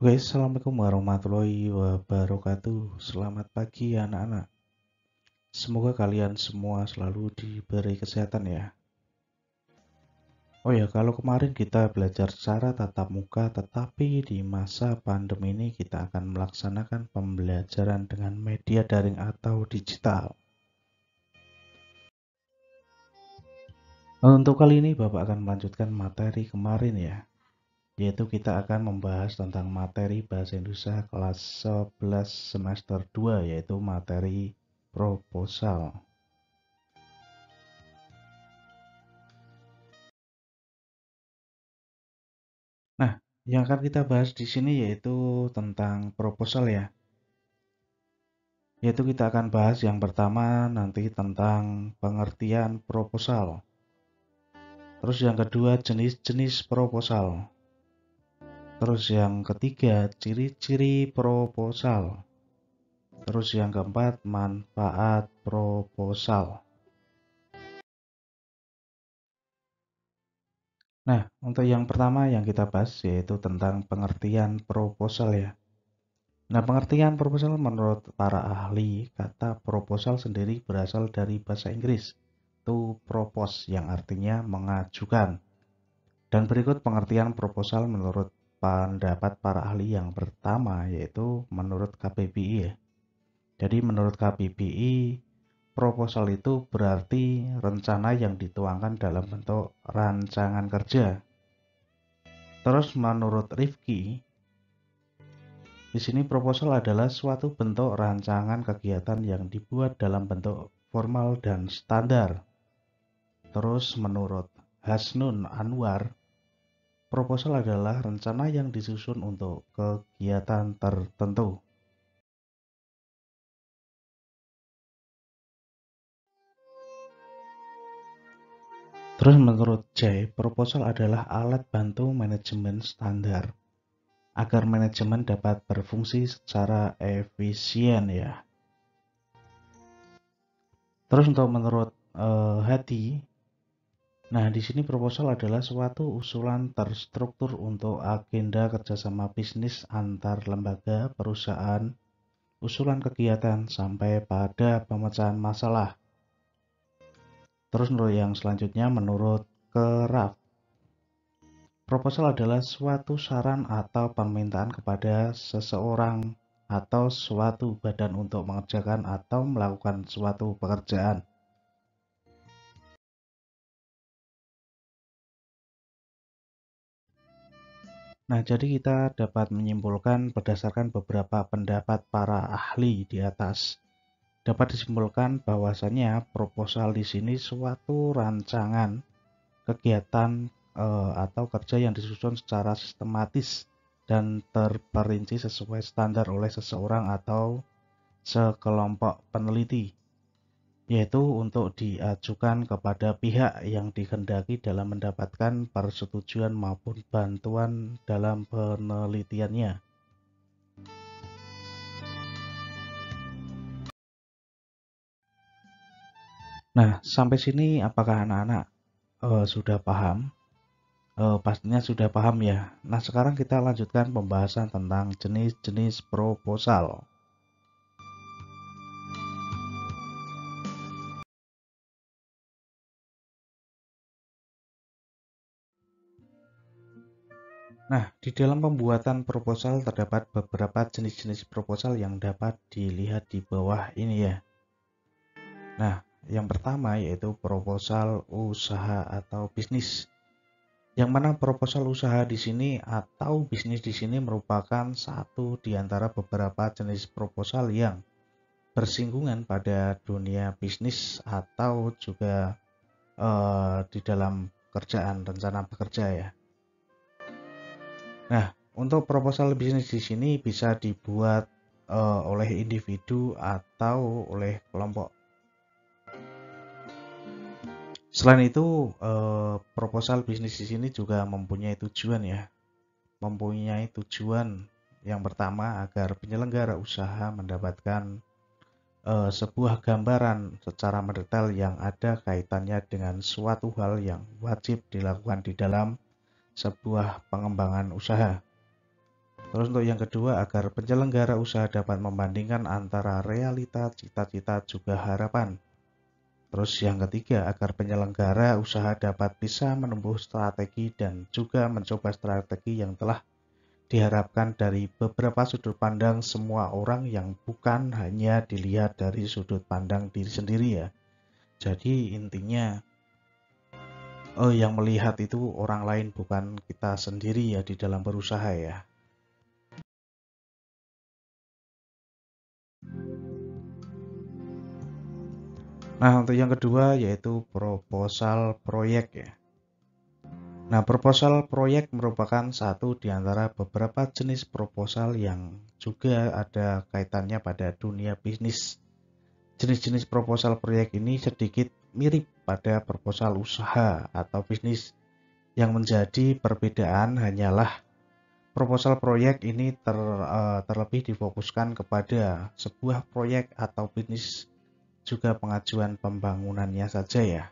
Oke, Assalamualaikum warahmatullahi wabarakatuh. Selamat pagi anak-anak. Semoga kalian semua selalu diberi kesehatan ya. Oh ya, kalau kemarin kita belajar secara tatap muka, tetapi di masa pandemi ini kita akan melaksanakan pembelajaran dengan media daring atau digital. Untuk kali ini Bapak akan melanjutkan materi kemarin ya, yaitu kita akan membahas tentang materi Bahasa Indonesia kelas 11 semester 2, yaitu materi proposal. Nah, yang akan kita bahas di sini yaitu tentang proposal ya. Yaitu kita akan bahas yang pertama nanti tentang pengertian proposal. Terus yang kedua jenis-jenis proposal. Terus yang ketiga ciri-ciri proposal. Terus yang keempat manfaat proposal. Nah, untuk yang pertama yang kita bahas yaitu tentang pengertian proposal ya. Nah, pengertian proposal menurut para ahli, kata proposal sendiri berasal dari bahasa Inggris, to propose, yang artinya mengajukan. Dan berikut pengertian proposal menurut pendapat para ahli yang pertama, yaitu menurut KBBI ya. Jadi menurut KBBI, proposal itu berarti rencana yang dituangkan dalam bentuk rancangan kerja. Terus menurut Rifki, di sini proposal adalah suatu bentuk rancangan kegiatan yang dibuat dalam bentuk formal dan standar. Terus menurut Hasnun Anwar, proposal adalah rencana yang disusun untuk kegiatan tertentu. Terus menurut Jay, proposal adalah alat bantu manajemen standar agar manajemen dapat berfungsi secara efisien ya. Terus untuk menurut Hadi, nah di sini proposal adalah suatu usulan terstruktur untuk agenda kerjasama bisnis antar lembaga, perusahaan, usulan kegiatan sampai pada pemecahan masalah. Terus menurut yang selanjutnya menurut Keraf, proposal adalah suatu saran atau permintaan kepada seseorang atau suatu badan untuk mengerjakan atau melakukan suatu pekerjaan. Nah, jadi kita dapat menyimpulkan berdasarkan beberapa pendapat para ahli di atas. Dapat disimpulkan bahwasannya proposal di sini suatu rancangan kegiatan atau kerja yang disusun secara sistematis dan terperinci sesuai standar oleh seseorang atau sekelompok peneliti, yaitu untuk diajukan kepada pihak yang dikehendaki dalam mendapatkan persetujuan maupun bantuan dalam penelitiannya. Nah, sampai sini apakah anak-anak sudah paham? Pastinya sudah paham ya. Nah, sekarang kita lanjutkan pembahasan tentang jenis-jenis proposal. Nah, di dalam pembuatan proposal terdapat beberapa jenis-jenis proposal yang dapat dilihat di bawah ini ya. Nah, yang pertama yaitu proposal usaha atau bisnis. Yang mana proposal usaha di sini atau bisnis di sini merupakan satu di antara beberapa jenis proposal yang bersinggungan pada dunia bisnis atau juga di dalam kerjaan rencana bekerja ya. Nah, untuk proposal bisnis di sini bisa dibuat oleh individu atau oleh kelompok. Selain itu, proposal bisnis di sini juga mempunyai tujuan ya. Mempunyai tujuan yang pertama agar penyelenggara usaha mendapatkan sebuah gambaran secara mendetail yang ada kaitannya dengan suatu hal yang wajib dilakukan di dalam sebuah pengembangan usaha. Terus untuk yang kedua, agar penyelenggara usaha dapat membandingkan antara realita, cita-cita, juga harapan. Terus yang ketiga, agar penyelenggara usaha dapat bisa menempuh strategi dan juga mencoba strategi yang telah diharapkan dari beberapa sudut pandang semua orang yang bukan hanya dilihat dari sudut pandang diri sendiri ya. Jadi intinya yang melihat itu orang lain bukan kita sendiri ya di dalam berusaha ya. Nah, untuk yang kedua yaitu proposal proyek ya. Nah, proposal proyek merupakan satu di antara beberapa jenis proposal yang juga ada kaitannya pada dunia bisnis. Jenis-jenis proposal proyek ini sedikit mirip pada proposal usaha atau bisnis. Yang menjadi perbedaan hanyalah proposal proyek ini terlebih difokuskan kepada sebuah proyek atau bisnis, juga pengajuan pembangunannya saja ya.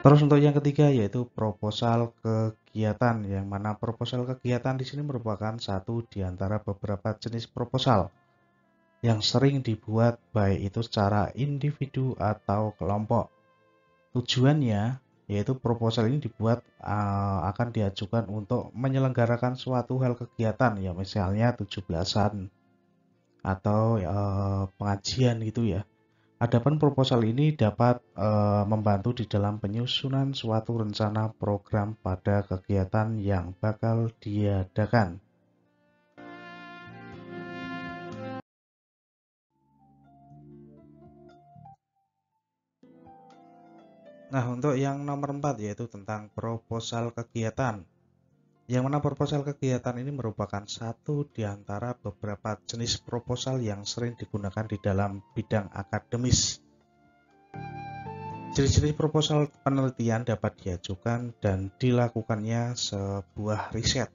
Terus untuk yang ketiga yaitu proposal kegiatan, yang mana proposal kegiatan di sini merupakan satu di antara beberapa jenis proposal yang sering dibuat baik itu secara individu atau kelompok. Tujuannya yaitu proposal ini dibuat akan diajukan untuk menyelenggarakan suatu hal kegiatan ya, misalnya 17-an atau pengajian gitu ya. Adapun proposal ini dapat membantu di dalam penyusunan suatu rencana program pada kegiatan yang bakal diadakan. Nah, untuk yang nomor 4 yaitu tentang proposal kegiatan. Yang mana proposal kegiatan ini merupakan satu di antara beberapa jenis proposal yang sering digunakan di dalam bidang akademis. Jenis-jenis proposal penelitian dapat diajukan dan dilakukannya sebuah riset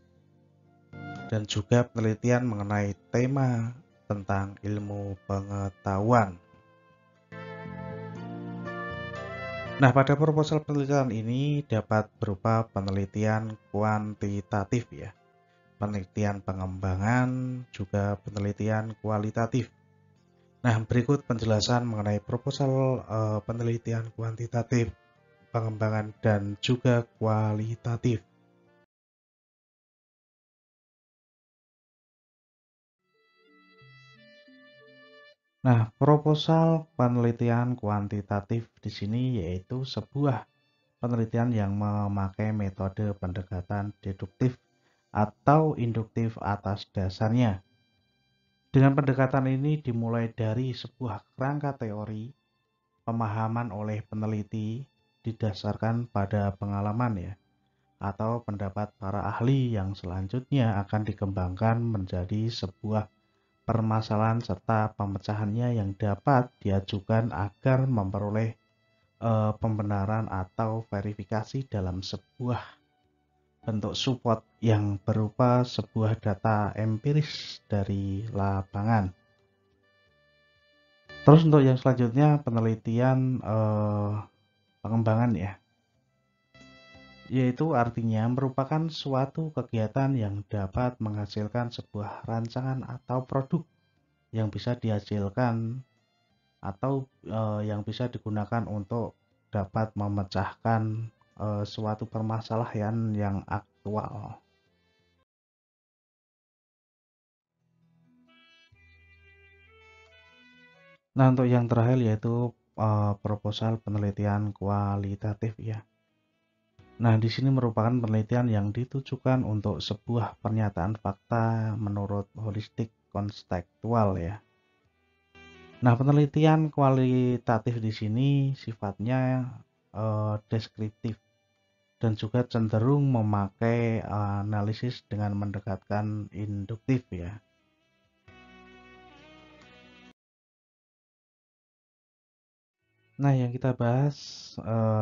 dan juga penelitian mengenai tema tentang ilmu pengetahuan. Nah, pada proposal penelitian ini dapat berupa penelitian kuantitatif ya, penelitian pengembangan, juga penelitian kualitatif. Nah, berikut penjelasan mengenai proposal penelitian kuantitatif, pengembangan, dan juga kualitatif. Nah, proposal penelitian kuantitatif di sini yaitu sebuah penelitian yang memakai metode pendekatan deduktif atau induktif atas dasarnya. Dengan pendekatan ini dimulai dari sebuah kerangka teori, pemahaman oleh peneliti didasarkan pada pengalaman ya, atau pendapat para ahli yang selanjutnya akan dikembangkan menjadi sebuah permasalahan serta pemecahannya yang dapat diajukan agar memperoleh pembenaran atau verifikasi dalam sebuah bentuk support yang berupa sebuah data empiris dari lapangan. Terus untuk yang selanjutnya penelitian pengembangan ya, yaitu artinya merupakan suatu kegiatan yang dapat menghasilkan sebuah rancangan atau produk yang bisa dihasilkan atau yang bisa digunakan untuk dapat memecahkan suatu permasalahan yang aktual. Nah, untuk yang terakhir yaitu proposal penelitian kualitatif ya. Nah, di sini merupakan penelitian yang ditujukan untuk sebuah pernyataan fakta menurut holistik konstekstual ya. Nah, penelitian kualitatif di sini sifatnya deskriptif dan juga cenderung memakai analisis dengan mendekatkan induktif ya. Nah, yang kita bahas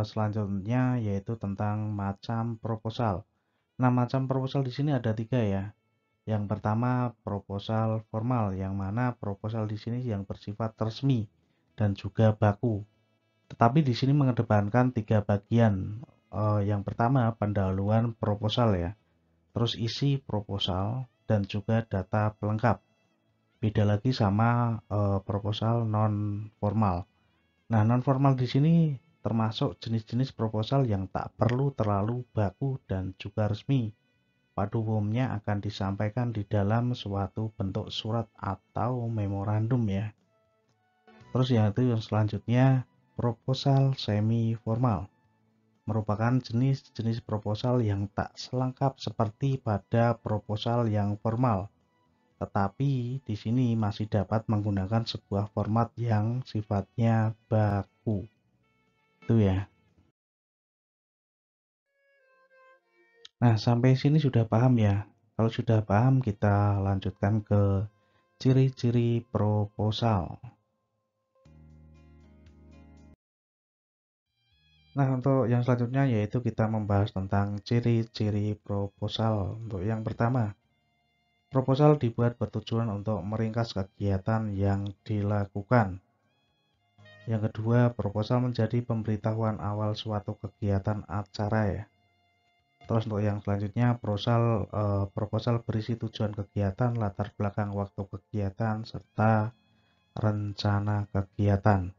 selanjutnya yaitu tentang macam proposal. Nah, macam proposal di sini ada 3 ya. Yang pertama proposal formal, yang mana proposal di sini yang bersifat resmi dan juga baku. Tetapi di sini mengedepankan 3 bagian. Yang pertama pendahuluan proposal ya. terus isi proposal, dan juga data pelengkap. Beda lagi sama proposal non formal. Nah, non formal di sini termasuk jenis-jenis proposal yang tak perlu terlalu baku dan juga resmi. Pada umumnya akan disampaikan di dalam suatu bentuk surat atau memorandum ya. Terus yang selanjutnya proposal semi formal. Merupakan jenis-jenis proposal yang tak selengkap seperti pada proposal yang formal, tetapi di sini masih dapat menggunakan sebuah format yang sifatnya baku. Itu ya. Nah, sampai sini sudah paham ya? Kalau sudah paham, kita lanjutkan ke ciri-ciri proposal. Nah, untuk yang selanjutnya yaitu kita membahas tentang ciri-ciri proposal. Untuk yang pertama, proposal dibuat bertujuan untuk meringkas kegiatan yang dilakukan. Yang kedua, proposal menjadi pemberitahuan awal suatu kegiatan acara ya. Terus untuk yang selanjutnya, proposal berisi tujuan kegiatan, latar belakang waktu kegiatan, serta rencana kegiatan.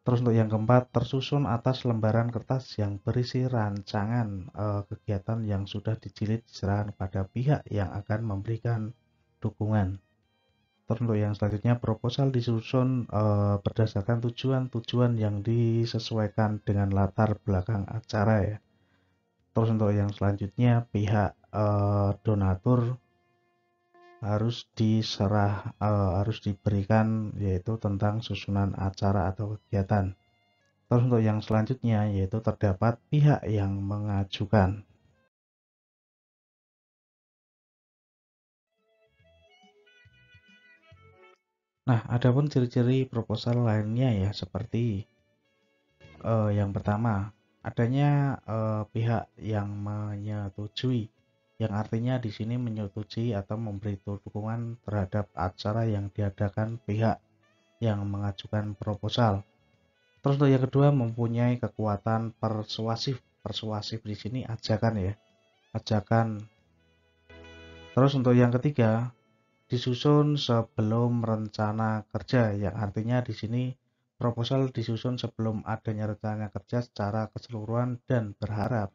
Terus untuk yang keempat, tersusun atas lembaran kertas yang berisi rancangan kegiatan yang sudah dijilid diserahkan pada pihak yang akan memberikan dukungan. Terus untuk yang selanjutnya, proposal disusun berdasarkan tujuan-tujuan yang disesuaikan dengan latar belakang acara ya. Terus untuk yang selanjutnya, pihak donatur harus diberikan yaitu tentang susunan acara atau kegiatan. Terus untuk yang selanjutnya yaitu terdapat pihak yang mengajukan. Nah, adapun ciri-ciri proposal lainnya ya seperti yang pertama, adanya pihak yang menyetujui, yang artinya di sini menyetujui atau memberi dukungan terhadap acara yang diadakan pihak yang mengajukan proposal. Terus untuk yang kedua, mempunyai kekuatan persuasif. Persuasif di sini ajakan ya, ajakan. Terus untuk yang ketiga, disusun sebelum rencana kerja, yang artinya di sini proposal disusun sebelum adanya rencana kerja secara keseluruhan dan berharap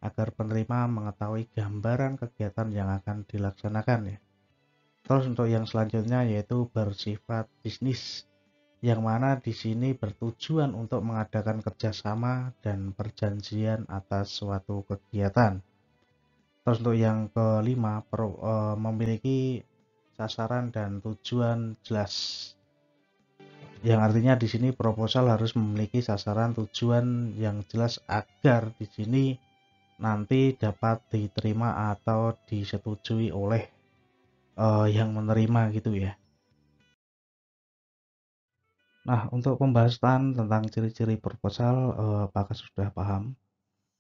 agar penerima mengetahui gambaran kegiatan yang akan dilaksanakan ya. Terus untuk yang selanjutnya yaitu bersifat bisnis, yang mana di sini bertujuan untuk mengadakan kerjasama dan perjanjian atas suatu kegiatan. Terus untuk yang kelima, memiliki sasaran dan tujuan jelas, yang artinya di sini proposal harus memiliki sasaran tujuan yang jelas agar di sini nanti dapat diterima atau disetujui oleh yang menerima gitu ya. Nah, untuk pembahasan tentang ciri-ciri proposal, apakah sudah paham?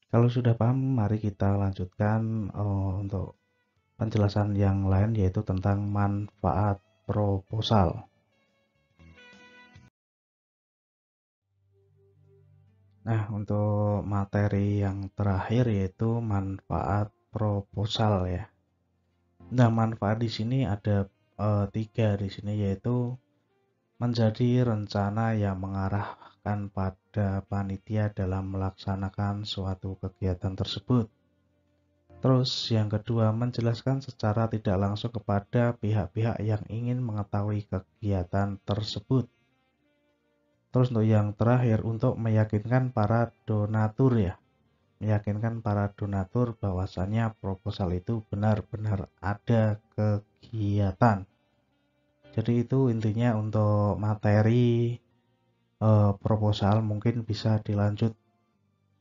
Kalau sudah paham, mari kita lanjutkan untuk penjelasan yang lain yaitu tentang manfaat proposal. Nah, untuk materi yang terakhir yaitu manfaat proposal ya. Nah, manfaat di sini ada 3 di sini yaitu menjadi rencana yang mengarahkan pada panitia dalam melaksanakan suatu kegiatan tersebut. Terus yang kedua, menjelaskan secara tidak langsung kepada pihak-pihak yang ingin mengetahui kegiatan tersebut. Terus untuk yang terakhir, untuk meyakinkan para donatur ya, meyakinkan para donatur bahwasannya proposal itu benar-benar ada kegiatan. Jadi itu intinya untuk materi proposal. Mungkin bisa dilanjut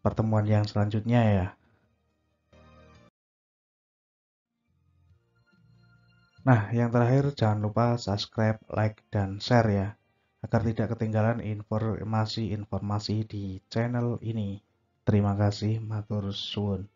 pertemuan yang selanjutnya ya. Nah, yang terakhir jangan lupa subscribe, like, dan share ya, agar tidak ketinggalan informasi-informasi di channel ini. Terima kasih, matur suwun.